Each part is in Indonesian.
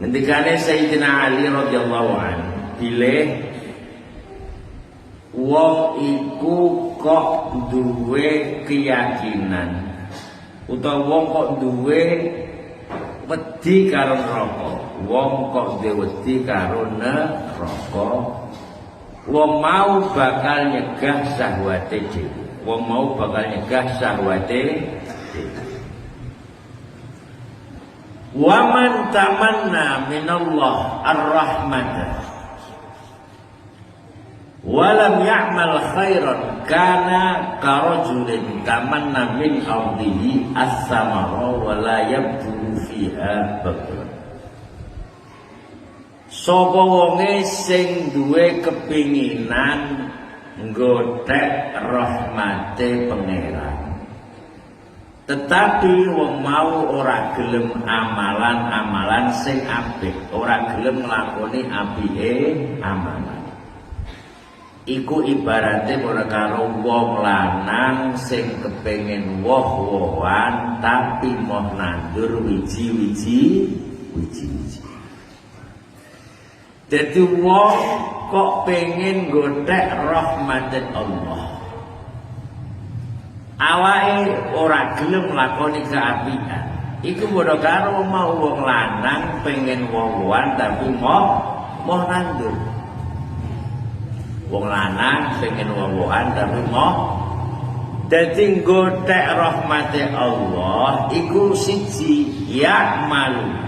Ngendikane Sayyidina Ali radhiyallahu anhu, bilih wong iku kok duwe keyakinan utawa wong kok duwe wedi karo neraka, wong kok duwe wedi karo neraka, wong mau bakal nyegah syahwate dhewe, wong mau bakal nyegah syahwate dhewe. Wa man tamanna minallah ar-rahmata wa lam ya'mal khairan kana karajulin tamanna min ardihi as-samara wa la yabdu fiha bakra. Sapa wonge sing duwe kepinginan nggothek rahmate pangeran, tetapi wong mau ora gelem amalan-amalan sing apik, ora gelem nglakoni apike amalan. Iku ibarate ora karo wong lanang sing kepengin woh-wohan tapi moh nandur wiji-wiji. Dadi wong kok pengen nggothek rahmate Allah, awake ora gelem nglakoni keapian, iku padha karo mau wong lanang pengen woh-wohan tapi moh nandur. Wong lanang pengen woh-wohan tapi moh dadi nggothek rahmate Allah iku siji ya malu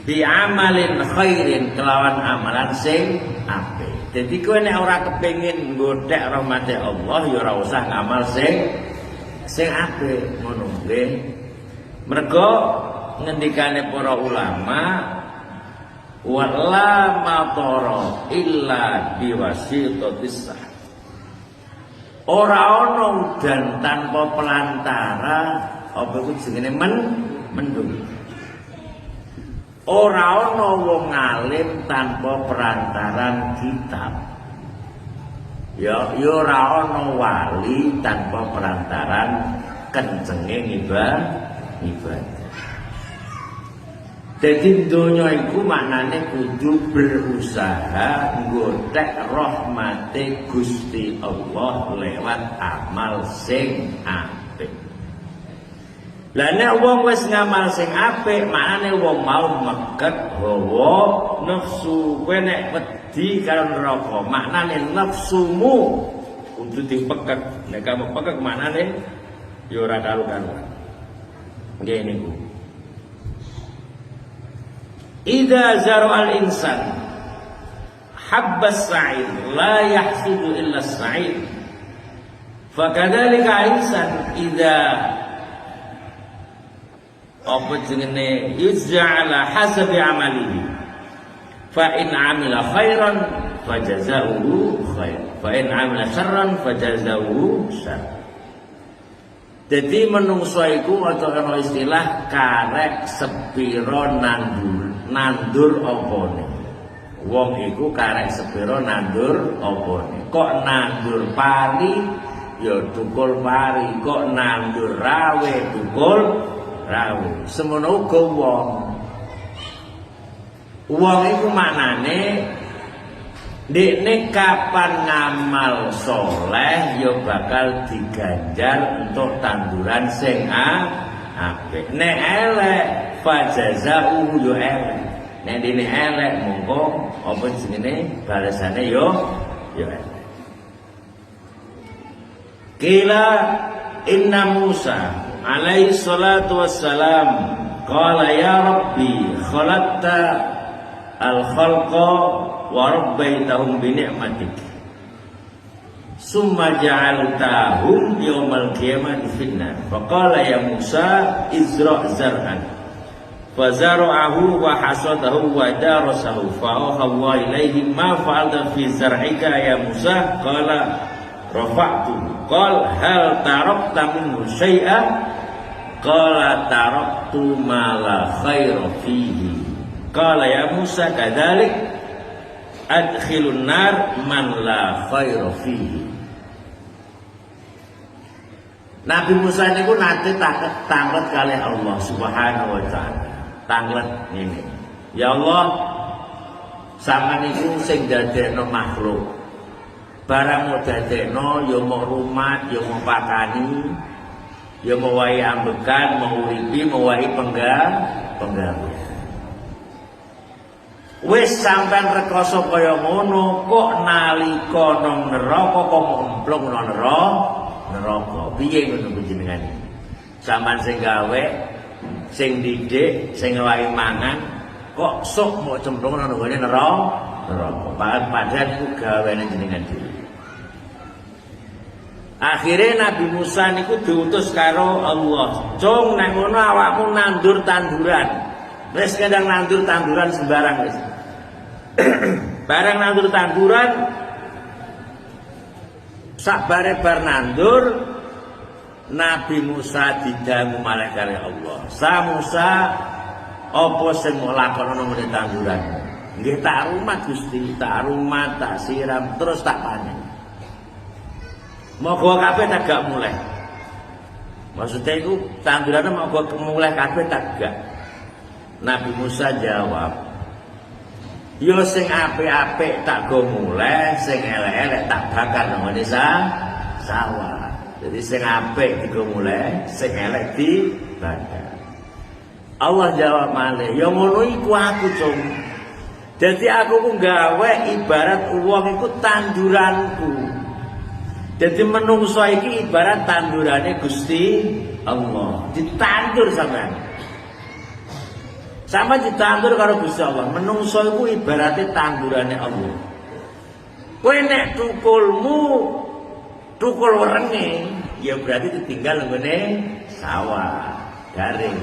bi amalin khairin, kelawan amalan sing apik. Dadi kowe nek ora kepengin nggothek rahmate Allah ya ora usah ngamal sing apik, ngono nggih. Mergo ngendikane para ulama, wala matara illa biwasitatis sah. Ora ana udan tanpa pelantara, apa iku jenenge mendung. Ora ana wong alim tanpa perantaran kitab. Ya ora ana wali tanpa perantaran kencenge ibadah. Jadi donya iku maknane kudu berusaha nggothek rahmate Gusti Allah lewat amal sing apik. Lah nek wong wis ngamal sing apik, maknane wong mau meket hawa nafsu. Kowe nek wedi karo neraka, maknane nafsumu kudu dipeket. Nek kamu peket maknane ya ora karu-karuan. Nggih niku. Idza zara'al insan habbas sa'id la yahsudu illa as-sa'id. Fakadzalika insan idza apa jenenge yuz'ala hasabi amalihi fa in 'amila khairan fajazaohu khair fa in 'amila syarran fajazaohu syarr. Jadi menungso iku ana istilah karek sepiro nandur opone. Wong iku karek sepiro nandur opone. Kok nandur pari ya tukul pari, kok nandur rawe tukul rawe. Semono uga wong. Wong iku maknane dekne kapan ngamal soleh ya bakal diganjar untuk tanduran sing apik. Nek elek fajazau yo elek. Nek dene elek mongko apa jenenge balesane yo elek. Kila inna Musa alaihi salatu wassalam qala ya rabbi khalaqta al-khalqa wa rabbaitahum bi ni'matik summa ja'altahum yawmal qiyamati finnar. Faqala ya Musa izra' zar'an fazara'ahu wa hasadahu wa darasahu fa Allah ilaihi ma fa'alta fi zar'ika ya Musa. Qala rafa'tu. Qala hal tarakta minhu syai'an. Qala taraktu ma la khaira fihi. Qala ya Musa kadzalik adkhilun nar man la khaira fihi. Nabi Musa niku nate takut kalih Allah Subhanahu wa taala. tanglet ngene. Ya Allah, sampeyan iku sing dadekno makhluk. Barang mau dadekno ya mau rumah, ya mau pakani, ya mau wae ambekan, mau uripi, mau wae penggawe. Wis sampean rekoso kaya ngono, kok nalika nang neraka kok emplung nang neraka. Piye ngono panjenengan? Sampean sing gawe, sing didik, sing wae mangan, kok sok mau cemplung nang nggone neraka. Padahal iku gaweane jenengan dhewe. Akhirnya Nabi Musa niku diutus karo Allah. Cung nek ngono awakmu nandur tanduran. Wis kadang nandur tanduran sembarang wis. Barang nandur tanduran sakbare bar nandur Nabi Musa didangu malaikat karo Allah. Sa Musa apa sing mau lakonono ngene tanduran? Nggih tak rumat Gusti, tak rumat, tak siram terus tak panen. Moga kabeh tak gak mulai. Maksudnya itu tandurannya moga mulai kabeh tak gak. Nabi Musa jawab, yo sing apik-apik tak go mulai, sing elek-elek tak bakar nang ngene sawah. Jadi sing apik digo mulai, sing elek dibakar. Allah jawab malih, yo ngono iku aku, Cung. Jadi aku ku gawe ibarat uang iku tanduranku. Jadi menungso iki ibarat tandurane Gusti Allah. Ditandur sampean. Sama ditandur karo Gusti Allah. Menungso iku ibarate tandurane Allah. Kowe nek tukul werenge, ya berarti ditinggal nggone sawah, garing.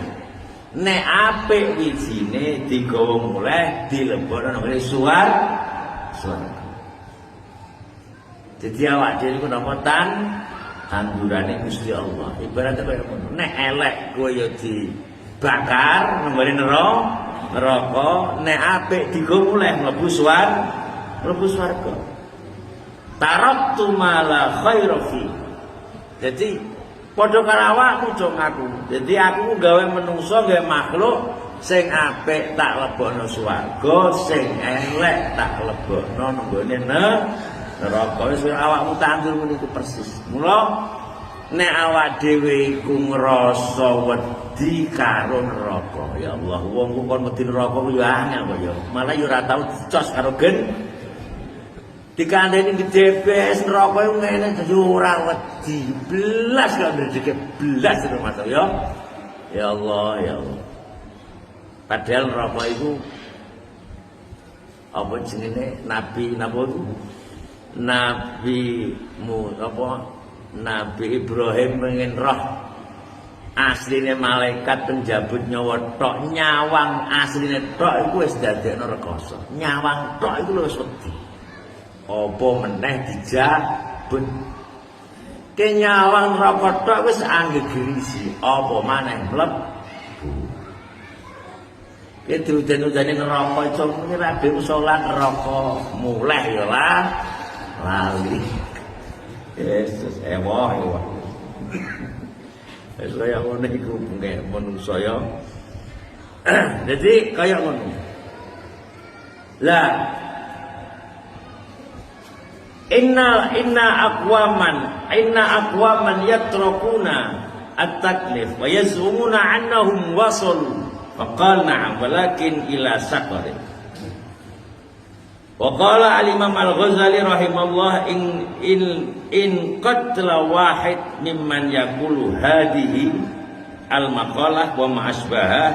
Nek apik wijine digawa muleh dilebokno nang swarga. Jadi awak dhewe iku napa tandurane Gusti Allah. Ibaratnya kaya ngono. Nek elek kowe ya dibakar nang neraka, nek apik digo muleh mlebu swarga. Taraktu mala khaira fi. Jadi padha karo awakmu Cung aku. Jadi aku gawe menungso gawe makhluk sing apik tak lebokno swarga, sing elek tak lebokno nang gone neraka. Wis awakmu tandur ngono iku persis. Mula nek awak dhewe iku ngrasa wedi karo neraka, ya Allah, wong ku kon wedi neraka ku ya angel kok ya. Malah ya ora tau dicos karo dikandani gedebes neraka iku ngene dadi ora wedi blas kok ndredeg blas itu Mas ya. Ya Allah, ya Allah. Padahal neraka iku apa jenenge Nabi Ibrahim pengen roh asline malaikat penjabut nyawa tok, nyawang asline tok iku wis dadekno rekoso. Nyawang tok iku wis wedi. Apa meneh dijabut. Ke nyawang neraka tok wis anggegirisi, apa maneh mlebu. Ki diudan-udane neraka iso ngirabe salat neraka muleh ya lah. Lali. Yesus ewoh. Wis kaya ngono iku nggih manungsa ya. Jadi kaya ngono. Lah inna aqwaman yatrakuna at-taklif wa yazumuna annahum wasalu. Faqala na'am walakin ila saqarin. Wa qala al-Imam Al-Ghazali rahimahullah in qatla wahid mimman yaqulu hadhihi al-maqalah wa ma asbaha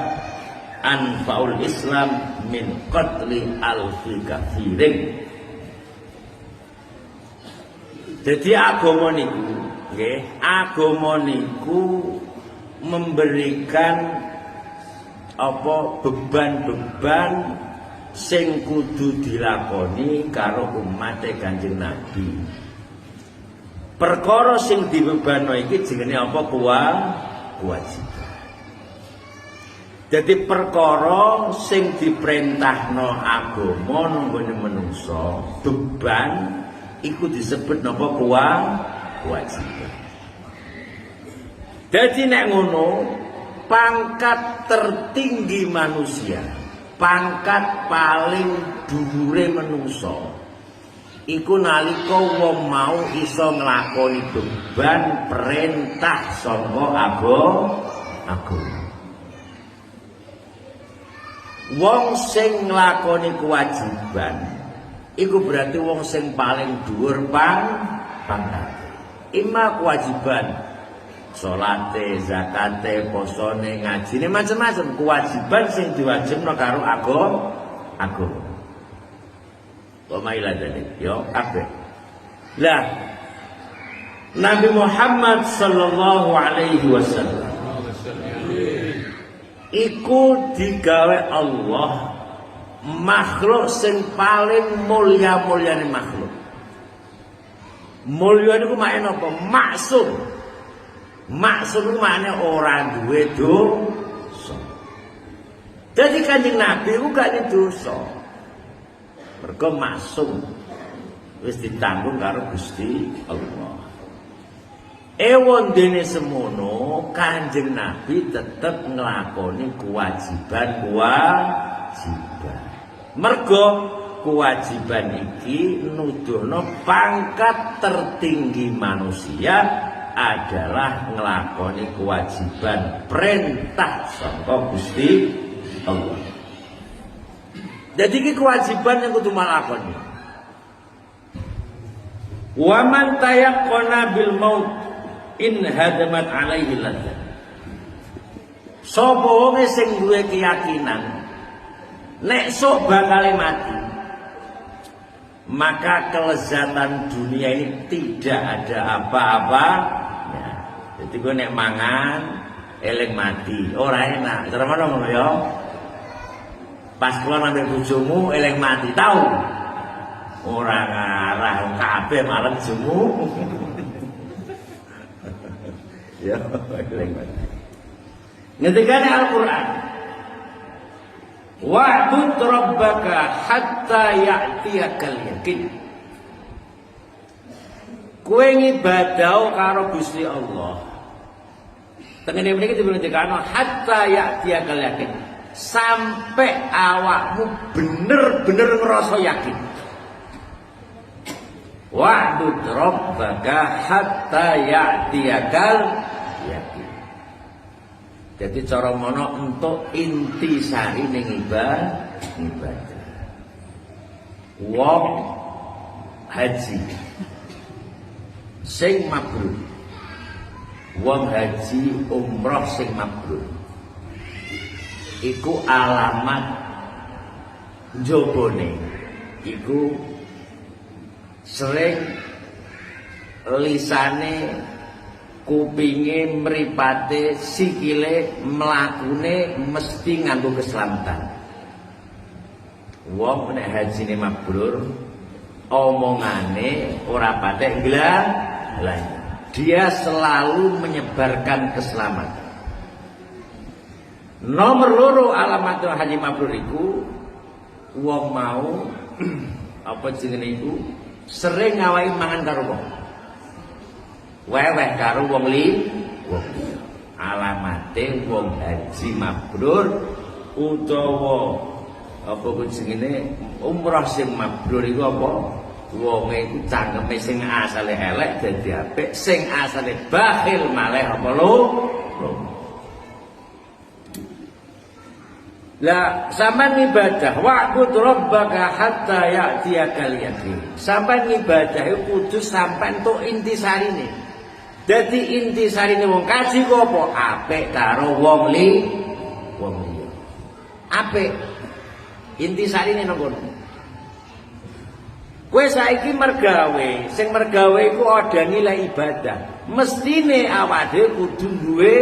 anfa'ul Islam min qatli alfi kafirin. Jadi agama niku nggih, agama niku memberikan apa beban-beban sing kudu dilakoni karo umat Kanjeng Nabi. Perkara sing dibebano iki jenenge apa? Kewajiban. Jadi perkara sing diperintahno agama nunggone menungso, beban iku disebut napa? Kewajiban. Jadi nek ngono pangkat tertinggi manusia, pangkat paling dhuwure manungsa iku nalika wong mau iso nglakoni beban perintah saka agama. Wong sing nglakoni kewajiban iku berarti wong sing paling dhuwur pangkat. Ima kewajiban salate, zakate, posone, ngajine macam-macam kewajiban sing diwajibno karo agama. Pemailah tadi, yo kabeh. Lah Nabi Muhammad sallallahu alaihi wasallam iku digawe Allah makhluk sing paling mulya-mulyane makhluk. Mulya niku maknane apa? Maksum. Maksum iku maknane ora duwe dosa. Dadi Kanjeng Nabi iku gak duwe dosa. Mergo maksum wis ditanggung karo Gusti Allah. Wondene semono Kanjeng Nabi tetep nglakoni kewajiban. Mergo kewajiban iki nuduhno pangkat tertinggi manusia adalah nglakoni kewajiban perintah saka Gusti Allah. Jadi ini kewajiban yang kudu malakoni. Wa man tayaqqana bil maut in hadamat alaihi ladzat. Sapa wong sing duwe keyakinan nek sok bakal mati, maka kelezatan dunia ini tidak ada apa-apanya. Jadi gue nek mangan eling mati, ora enak. Cara mana ngono ya? Pas keluar ngambil bojomu eling mati, tahu? Ora ngarah kabeh malam bojomu. Ya, eling mati. Ngendikane Al-Qur'an. Wa'bud rabbaka hatta ya'tiyakal yakin. Kowe ngibadah karo Gusti Allah. Tengene mriki dibendikano hatta ya'tiyakal yakin. Sampai awakmu bener-bener ngerasa yakin. Wa'bud rabbaka hatta ya'tiyakal yakin. Jadi cara mono untuk inti sari ning ibadah. Wong haji sing mabrur. Wong haji umroh sing mabrur. Iku alamat njobone. Iku sering lisane, kupinge, mripate, sikile, mlakune mesti nganggo keselamatan. Wong nek hajine mabrur, omongane ora patek nglalah. Dia selalu menyebarkan keselamatan. Nomor loro alamat haji mabrur iku wong mau apa jenenge iku sering ngawahi mangan karo wong. Weweh karo wong liya. Alamate wong haji mabrur utawa apa jenenge umrah sing mabrur iku apa? Wong iku cangkeme sing asale elek dadi apik, sing asale bakhil malih apa lho? Lah sampean ibadah wa'bud rabbaka hatta ya'tiyakal yakin. Sampean ibadah iku kudu sampean tok intisarine. Dadi intisarine wong kaji ku apa? Apik karo wong liya. Apik. Intisarine nang kono. Kowe saiki mergawe, sing mergawe iku ada nilai ibadah. Mestine awake kudu duwe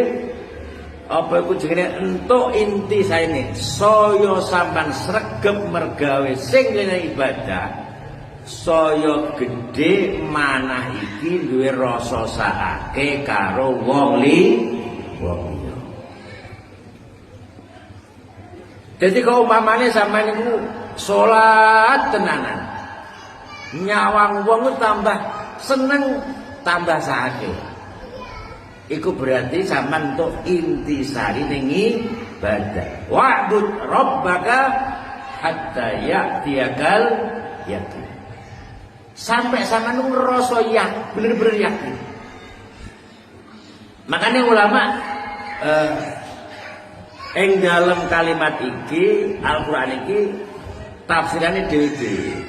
apa iku jenenge entuk inti saene saya sampean sregep mergawe sing nilai ibadah saya gedhe manah iki duwe rasa sakake karo wong liya. Dadi kok umpamane sampean niku salat tenanan nyawang wong tambah seneng tambah sakake. Iku berarti sampean untuk intisari ning ibadah. Wa'bud rabbaka hatta ya'tiyakal yakin. Sampai sama ngerasa bener-bener yakin. Makanya ulama ing dalam kalimat iki Al-Qur'an iki tafsirannya dhewe-dhewe.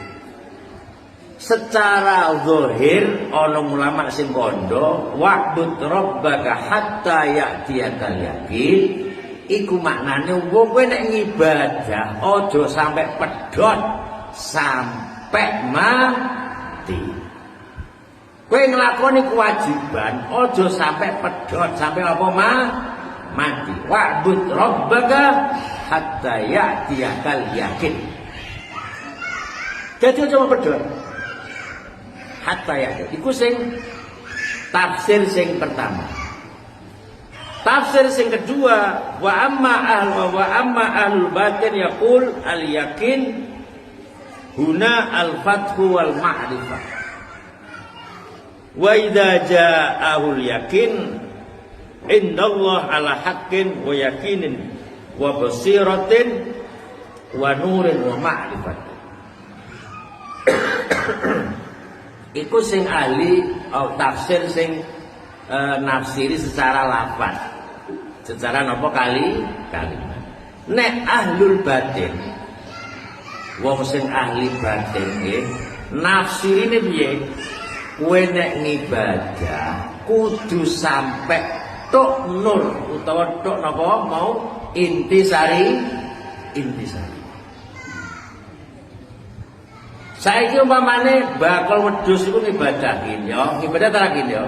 Secara zahir ana ulama sing kandha wa'bud rabbaka hatta ya'tiyakal yakin iku maknane wong kowe nek ngibadah aja sampai pedhot sampai mati. Kowe nglakoni kewajiban aja sampai pedhot sampai apa mati. Wa'bud rabbaka hatta ya'tiyakal yakin. Jadi aja pedhot hatta yakin. Iku sing tafsir sing pertama. Tafsir sing kedua, wa amma ahlul batin yaqul al yakin huna al fathu wal ma'rifah. Wa idza ja'ahul yakin indallah ala haqqin wa yakinin wa basiratin wa nurin wa ma'rifat. Iku sing ahli tafsir sing nafsiri secara lafaz. Secara napa kalimat. Nek ahlul batin wong sing ahli batin nggih nafsirine piye? Kowe nek ngibadah kudu sampai tok nur utawa tok napa mau intisari. Saiki umpamane bakul wedhus iku ngibadahin ya, ngibadah ta gini ya.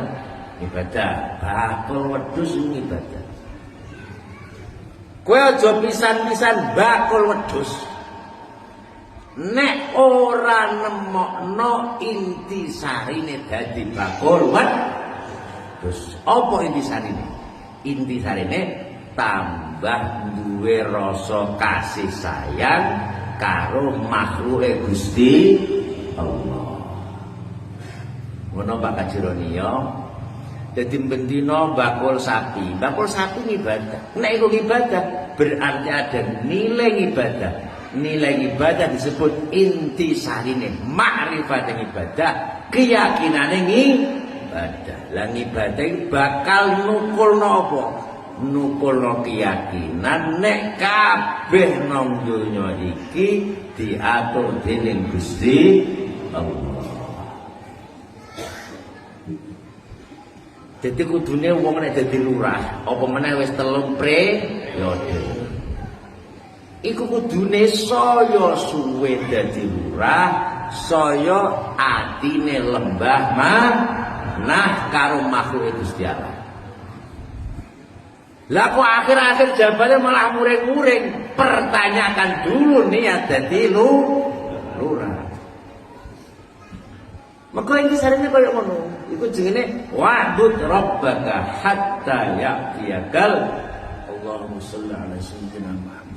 Ibadah, bakul wedhus iku ngibadah. Kowe aja pisan-pisan bakul wedhus. Nek ora nemokno intisarine dadi bakul wedhus. Apa intisarine? Intisarine tambah duwe rasa kasih sayang karo makhluke Gusti Allah. Ngono Pak Kajironi ya. Dadi bendina bakul sapi ngibadah. Nek iku ngibadah berarti ada nilai ibadah. Nilai ibadah disebut intisarine, makrifat ibadah, keyakinane ibadah. Lah ibadah bakal nukulno apa? Nukulno keyakinan nek kabeh nang donya iki diatur dening Gusti Allah. Jadi kudune wong nek dadi lurah, apa meneh wis 3 periode. Iku kudune saya suwe dadi lurah, saya atine lembah manah karo makhluk Gusti Allah. Lah kok akhir-akhir jabane malah muring-muring. Pertanyakan dulu niat dadi lurah. Maka ini sarane kaya ngono. Iku jenenge wa'bud rabbaka hatta ya'tiyakal. Allahumma shalli ala sayyidina Muhammad.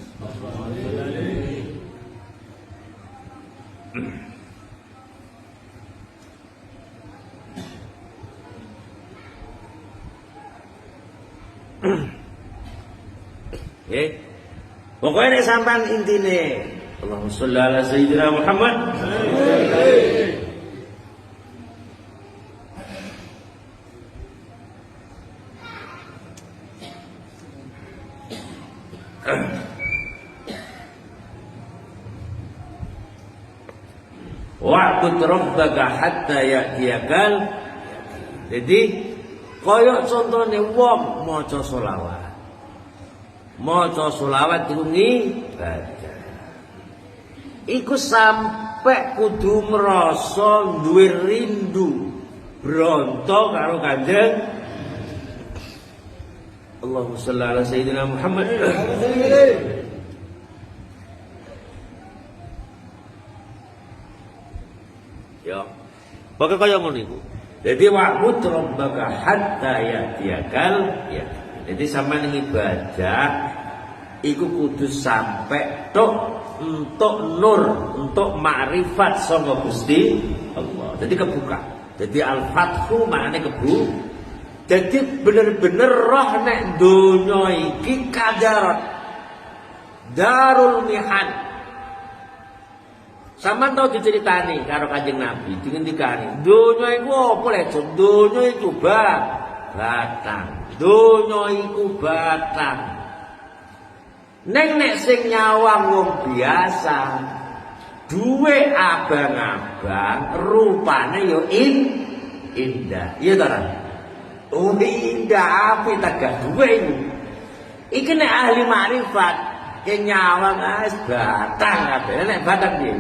Nggih. Pokoke nek sampean intine Allahumma shalli ala sayyidina Muhammad. Wa'bud rabbaka hatta ya'tiyakal. Jadi kaya contone wong maca selawat. Maca selawat iku ibadah. Iku sampai kudu merasa duwe rindu bronto karo Kanjeng Allahumma shalli ala sayyidina Muhammad. Ya. Pokoke kaya ngono iku. Dadi wa'bud rabbaka hatta ya'tiyakal ya. Jadi sampeyan ibadah iku kudu sampai tok untuk nur, untuk makrifat saka Gusti Allah. Jadi kebuka. Jadi al-fathu maknane kebuka. Jadi bener-bener roh nek donya iki kadarat Darul Mihan. Sampeyan tau diceritani karo Kanjeng Nabi, dingendikani, donya iku apa lek, donya iku batang. Donya iku batang. Nek sing nyawang wong biasa, duwe abang-abang, rupane yo indah. Iya ta? Oh indah api tak duwe iki. Iki nek ahli makrifat, ke nyawang wis batang kabeh. Nek batang piye?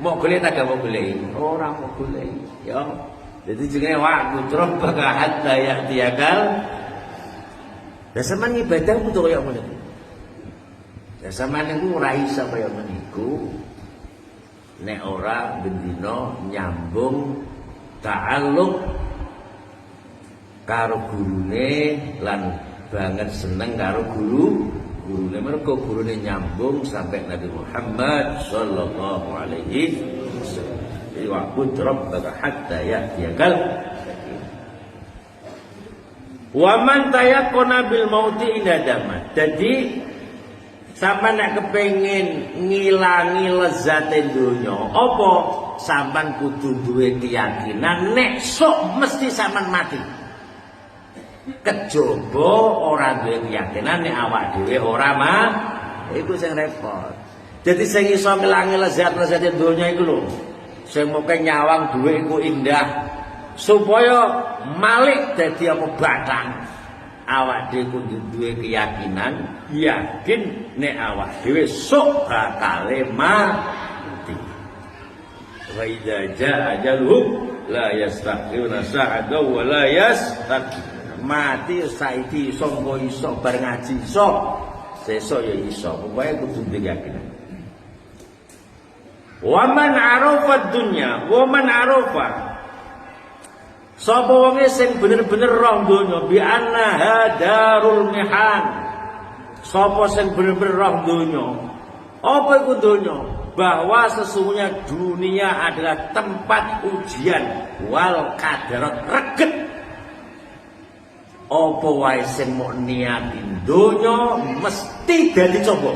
Mau golek tak mau golek? Ora mau golek. Ya. Jadi jenenge waktu rabbaka hatta ya'tiyakal. Ya sampean ibadah kudu kaya ngono. Ya sampean niku ora iso kaya meniku. Nek ora bendina nyambung ta'alluq karo gurune lan banget seneng karo gurune mergo gurune nyambung sampai Nabi Muhammad sallallahu alaihi wasallam. Jadi wa'bud rabbaka hatta ya'tiyakal. Wa man tayaqqana bil mauti indadama. Jadi sampean nek kepengin ngilangi lezate donya, apa sampean kudu duwe keyakinan nek sok mesti sampean mati. Kejaba ora duwe keyakinan nek awak dhewe ora iku sing repot. Jadi sing iso ngilangi lezat-lezate donya iku lho, sing moke nyawang duwe iku indah supaya malik dadi apa batang. Awak dhewe kudu duwe keyakinan, yakin nek awak dhewe sok bakale mati. Wa idza jaa ajaluhum la yastakhiruna sa'atan wa la yastaqdimun. Mati saiki iso engko iso bar ngaji iso, sesuk ya iso. Pokoke kudu duwe keyakinan. Wa man arafa dunya, wa man arafa sapa wonge sing bener-bener roh donya bi annaha darul mihan. Sapa sing bener-bener roh donya, apa iku donya? Bahwa sesungguhnya dunia adalah tempat ujian wal kadarat reget. Apa wae sing mok niatin donya mesti dadi coba.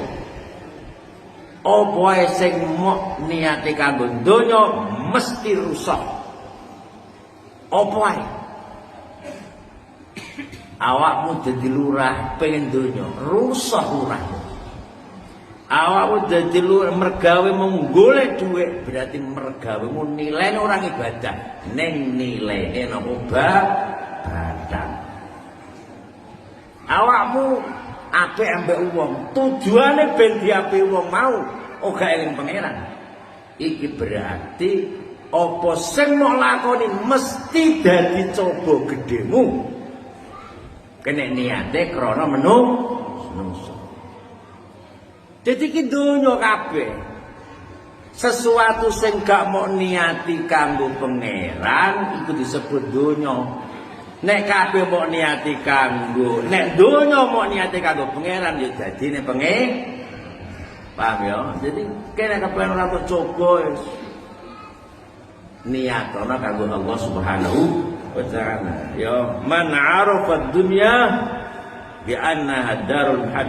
Apa wae sing mok niate kanggo donya mesti rusak. Apa wae? Awakmu dadi lurah pengen donya, rusak lurah. Awakmu dadi lurah mergawe mung golek dhuwit, berarti mergawemu nilainya orang ibadah. Ning nilaine napa batang. Awakmu apik ambek wong, tujuane ben diapik wong mau, ora eling pangeran. Iki berarti apa sing mau lakoni mesti dadi coba gedemu. Kene niate krana menungso. Dadi iki donya kabeh. Sesuatu sing gak mau niati kanggo pangeran iku disebut donya. Nek kabeh mau niati kanggo, nek donya mau niati kanggo pangeran ya dadine paham ya? Jadi kene kepen ora coba niatana kanggo Allah Subhanahu wa taala. Ya man arafa dunya bi annaha darul had.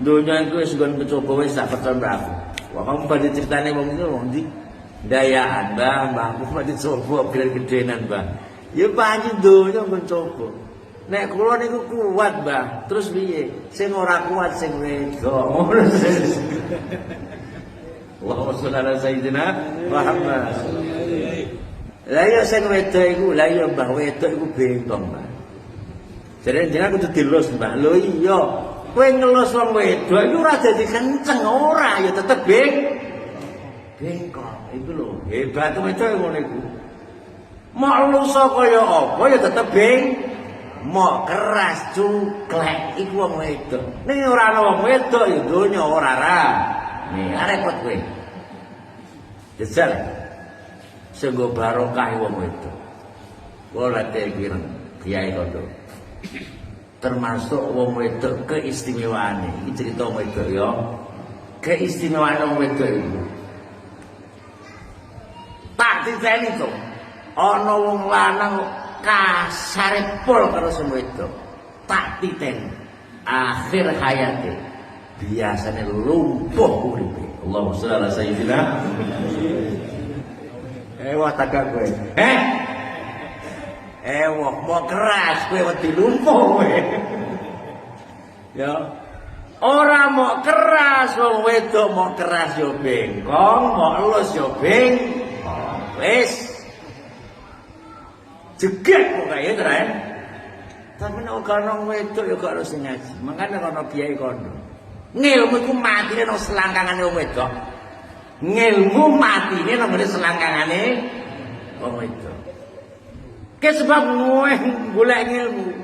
Donya iku wis nggon coba wis sak percaya aku. Wah kamu pada ceritane wong iki wong ndi? Dayaan mbah, aku pada coba gede-gedenan mbah. Ya panjen donya nggon coba. Nek kula niku kuat, Mbah. Terus piye? Sing ora kuat sing wedok. Allahumma sholli ala sayyidina Muhammad. Lah ya sing wedok iku, lah ya Mbah wedok iku bengkong, Mbah. Jare jenengan kudu dilus, Mbah. Lho iya, kowe ngelus wong wedok iku ora dadi kenceng ora, ya tetep bengkong. Iku lho, hebat wedok ngono iku. Mok lusa kaya apa ya tetep mok keras cuklek iku wong wedok. Ning ora ana wong wedok ya donya ora ra. Nih, repot kowe. Jajal. Sing go barokah wong wedok. Ora tekireng kiai kono. Termasuk wong wedok keistimewaane. Iki cerita wong wedok ya. Keistimewaan wong wedok iku. Tak diteni to. Ana wong lanang kasare pol karo sing wedok. Tak titen akhir hayate biasane lumpuh uripe. Allahumma sholli ala sayyidina. Wah tagak kowe. Wah mau keras kowe wedi lumpuh kowe. Ya. Ora mau keras wong wedok mau keras yo bengkong, mau elus yo bengkong. Wis. Jegek kok kaya to, Ren. Tapi nek ana wedok yo gak harus ngaji. Makane ana kiai kono. Ngilmu iku matine nang selangkangane wong wedok. Ngilmu matine nang selangkangane wong wedok. Ke sebab kowe golek ngilmu.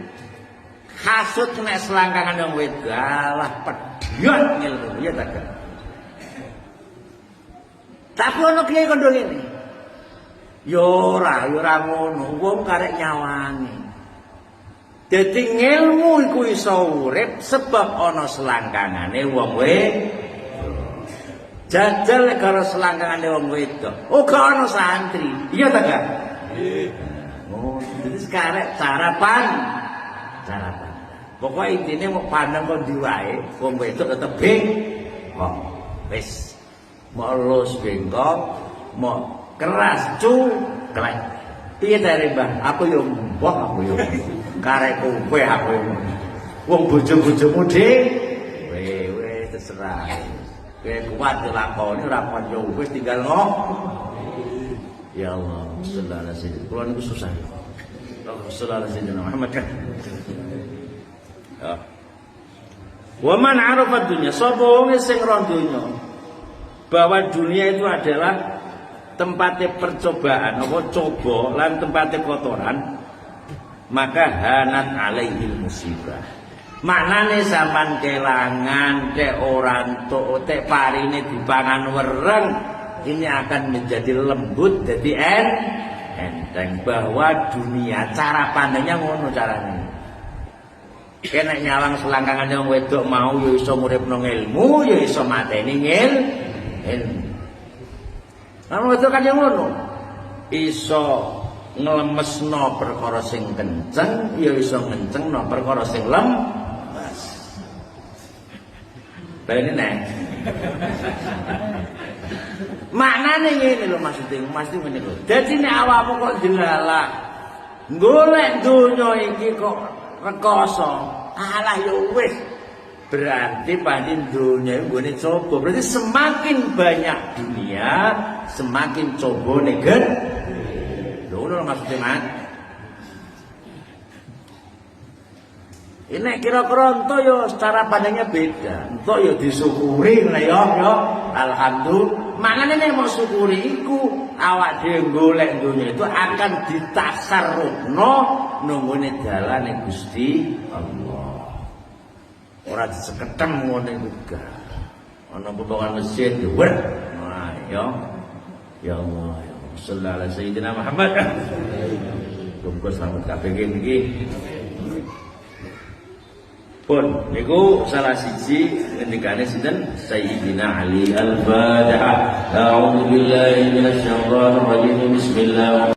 Hasud nek selangkangane wong wedok, alah pedhot ngilmu, ya ta. Tapi ana kiai kono ngene. Yo ora ngono, wong karek nyawane. Dadi ilmu iku iso urip sebab ana selangkangane wong wedok. Jajal karo selangkangane wong wedok. Uga ana santri. Iya ta, Kak? Oh, jadi sekarang cara pandang. Pokoknya intinya mau pandang kok diwae, wong wedok tetep bengkok. Wis. Mau lus bengkok, mau keras klek. Piye ta Mbah? Aku yo mbok aku yo. Karek kowe aku yo. Wong bojo-bojomu dhewe terserah. Kowe kuat dilakoni ora konco wis tinggal Ya Allah, sallallahu alaihi wasallam. Kulo niku susah. Sallallahu alaihi wasallam Muhammad kan. Ya. Wa man 'arafa dunya, sapa wong sing ro donya bahwa dunia itu adalah tempatnya percobaan, apa coba lan tempatnya kotoran, maka hanat alaihi musibah. Maknane sampean kelangan, ke orang tok, te parine dipangan wereng, ini akan menjadi lembut, jadi enteng. Bahwa dunia cara pandangnya ngono caranya. Kena nyalang selangkangan yang wedok mau ya iso nguripno ilmu, ya iso mateni ilmu. Lan wedok kan yang ngono. Iso nglemesno perkara sing kenceng, ya iso ngencengno perkara sing lemes. Bene nek. Maknane ngene lho maksudnya ngene lho. Dadi nek awakmu kok dilalah golek donya iki kok rekoso, alah ya wis. Berarti pancen dunia iku nggone coba. Berarti semakin banyak dunia, semakin coba neget. Lho ngono maksudnya, Mas. Ini kira-kira ento yo secara pandangnya beda. Ento yo disyukuri ngene yo. Alhamdulillah. Maknane nek mau syukuri iku awak dhewe golek dunia itu akan ditasarrufno nunggone dalane Gusti Allah. Ora diseketem ngono iku gak. Ana potongan masjid dhuwur. Nah, ya Allah, ya sallallahu alaihi sayyidina Muhammad. Muga selamat kabeh iki. Pun niku salah siji ngendikane sinten Sayyidina Ali Al-Fatihah. A'udzu billahi minasyaitonir rajim. Bismillah.